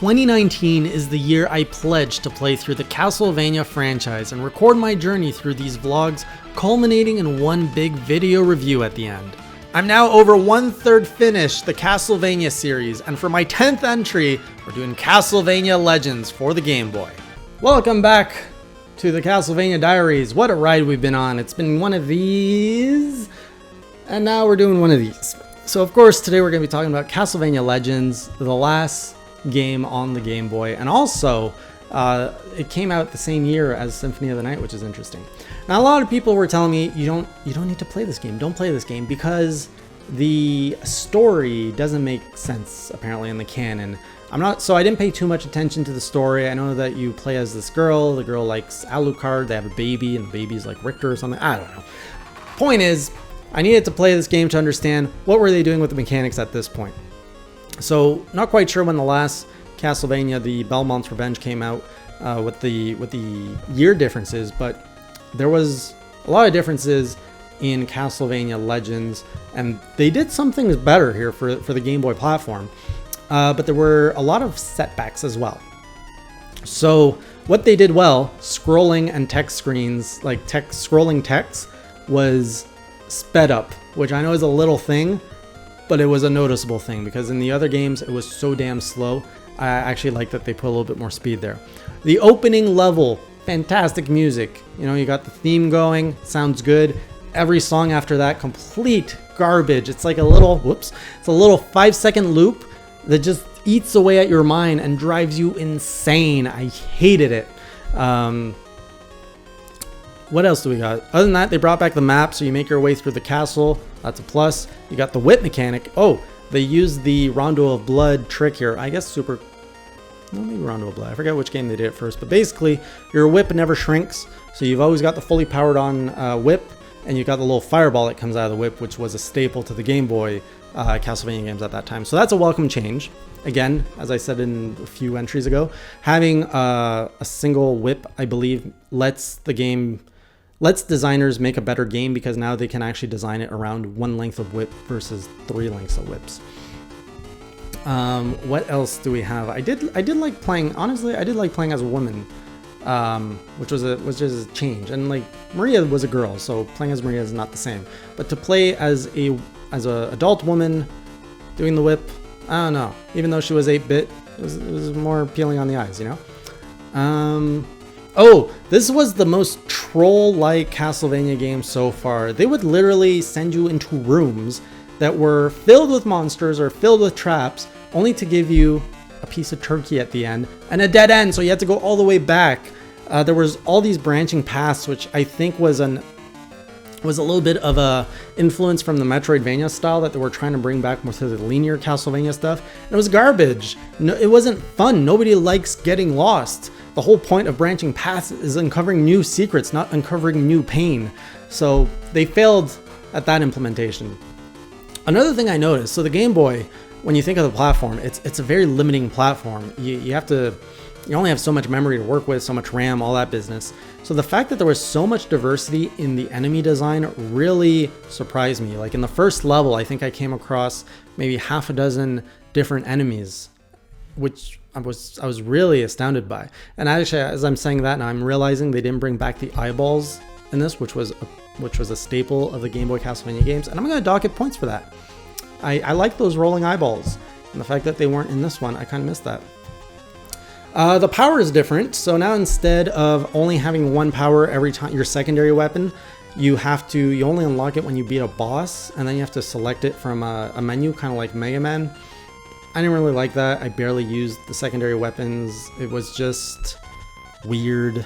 2019 is the year I pledged to play through the Castlevania franchise and record my journey through these vlogs, culminating in one big video review at the end. I'm now over 1/3 finished the Castlevania series, and for my 10th entry, we're doing Castlevania Legends for the Game Boy. Welcome back to the Castlevania Diaries. What a ride we've been on. It's been one of these, and now we're doing one of these. So of course, today we're going to be talking about Castlevania Legends, the last game on the Game Boy, and also it came out the same year as Symphony of the Night, which is interesting. Now a lot of people were telling me you don't need to play this game. Don't play this game because the story doesn't make sense apparently in the canon. I didn't pay too much attention to the story. I know that you play as this girl. The girl likes Alucard. They have a baby, and the baby's like Richter or something. I don't know. Point is, I needed to play this game to understand what were they doing with the mechanics at this point. So not quite sure when the last Castlevania, the Belmont's Revenge, came out, with the year differences, but there was a lot of differences in Castlevania Legends, and they did some things better here for the Game Boy platform, but there were a lot of setbacks as well. So what they did well, scrolling and text screens, like scrolling text, was sped up, which I know is a little thing, but it was a noticeable thing because in the other games it was so damn slow. I actually like that they put a little bit more speed there. The opening level, fantastic music. You know, you got the theme going, sounds good. Every song after that, complete garbage. It's like a little, it's a little 5-second loop that just eats away at your mind and drives you insane. I hated it. What else do we got? Other than that, they brought back the map, so you make your way through the castle. That's a plus. You got the whip mechanic. Oh, they used the Rondo of Blood trick here. I guess maybe Rondo of Blood. I forget which game they did it first, but basically your whip never shrinks, so you've always got the fully powered on whip, and you've got the little fireball that comes out of the whip, which was a staple to the Game Boy Castlevania games at that time. So that's a welcome change. Again, as I said in a few entries ago, having a single whip, I believe, lets designers make a better game because now they can actually design it around one length of whip versus 3 lengths of whips. What else do we have? I did like playing, honestly, I did like playing as a woman, which was just a change. And like Maria was a girl, so playing as Maria is not the same. But to play as a adult woman doing the whip, I don't know. Even though she was 8-bit, it was more appealing on the eyes, you know? Oh, this was the most troll-like Castlevania game so far. They would literally send you into rooms that were filled with monsters or filled with traps, only to give you a piece of turkey at the end and a dead end, so you had to go all the way back. There was all these branching paths, which I think was a little bit of a influence from the Metroidvania style that they were trying to bring back more to the linear Castlevania stuff. And it was garbage. No, it wasn't fun. Nobody likes getting lost. The whole point of branching paths is uncovering new secrets, not uncovering new pain. So they failed at that implementation. Another thing I noticed, so the Game Boy, when you think of the platform, it's a very limiting platform. You only have so much memory to work with, so much RAM, all that business. So the fact that there was so much diversity in the enemy design really surprised me. Like in the first level, I think I came across maybe half a dozen different enemies, which I was really astounded by. And actually, as I'm saying that now, I'm realizing they didn't bring back the eyeballs in this, which was a staple of the Game Boy Castlevania games, and I'm going to dock it points for that. I like those rolling eyeballs, and the fact that they weren't in this one, I kind of missed that. The power is different, so now instead of only having one power every time your secondary weapon, you only unlock it when you beat a boss, and then you have to select it from a menu, kind of like Mega Man. I didn't really like that. I barely used the secondary weapons. It was just weird.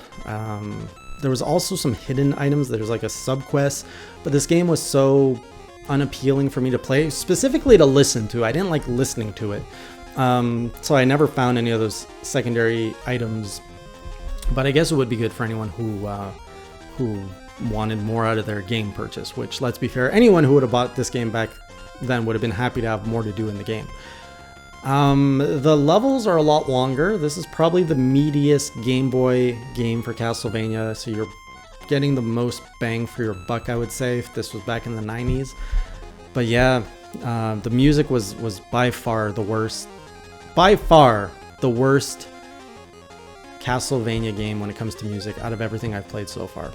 There was also some hidden items. There's like a sub-quest, but this game was so unappealing for me to play, specifically to listen to. I didn't like listening to it. So I never found any of those secondary items, but I guess it would be good for anyone who wanted more out of their game purchase, which, let's be fair, anyone who would have bought this game back then would have been happy to have more to do in the game. The levels are a lot longer. This is probably the meatiest Game Boy game for Castlevania, so you're getting the most bang for your buck, I would say, if this was back in the 90s. But yeah, the music was by far the worst. By far the worst Castlevania game when it comes to music out of everything I've played so far.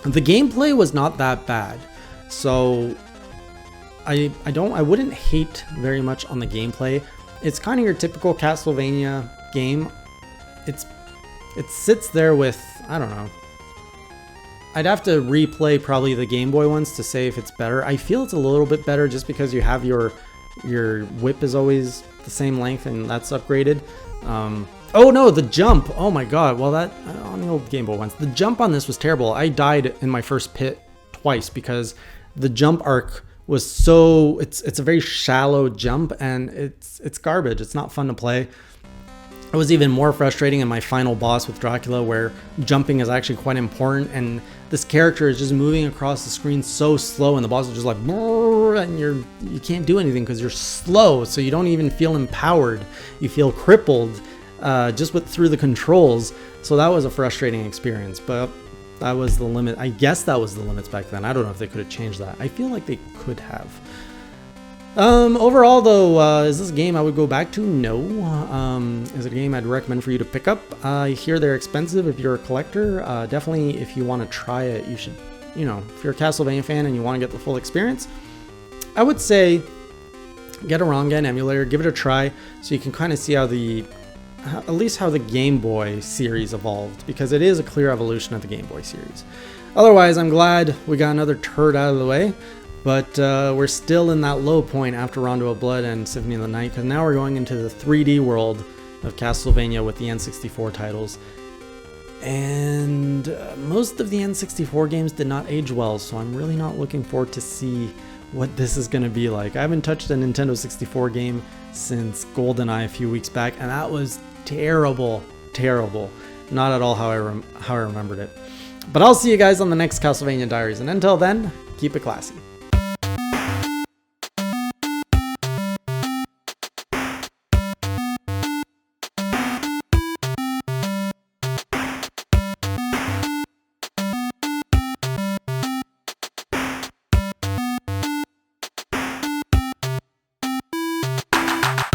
The gameplay was not that bad, so I wouldn't hate very much on the gameplay. It's kind of your typical Castlevania game. It sits there with, I don't know. I'd have to replay probably the Game Boy ones to say if it's better. I feel it's a little bit better just because you have your whip is always the same length and that's upgraded. Oh no, the jump. Oh my god. Well, that on the old Game Boy ones, the jump on this was terrible. I died in my first pit twice because the jump arc was so it's a very shallow jump and it's garbage. It's not fun to play. It was even more frustrating in my final boss with Dracula, where jumping is actually quite important, and this character is just moving across the screen so slow, and the boss is just like, and you can't do anything because you're slow, so you don't even feel empowered. You feel crippled just through the controls. So that was a frustrating experience, but that was the limit. I guess that was the limits back then. I don't know if they could have changed that. I feel like they could have. Overall though, is this a game I would go back to? No. Is it a game I'd recommend for you to pick up? I hear they're expensive if you're a collector. Definitely if you want to try it, you should, if you're a Castlevania fan and you want to get the full experience, I would say get a ROM emulator, give it a try so you can kind of see how at least how the Game Boy series evolved, because it is a clear evolution of the Game Boy series. Otherwise, I'm glad we got another turd out of the way. But we're still in that low point after Rondo of Blood and Symphony of the Night, because now we're going into the 3D world of Castlevania with the N64 titles. And most of the N64 games did not age well, so I'm really not looking forward to see what this is going to be like. I haven't touched a Nintendo 64 game since GoldenEye a few weeks back, and that was terrible, terrible. Not at all how I remembered it. But I'll see you guys on the next Castlevania Diaries, and until then, keep it classy.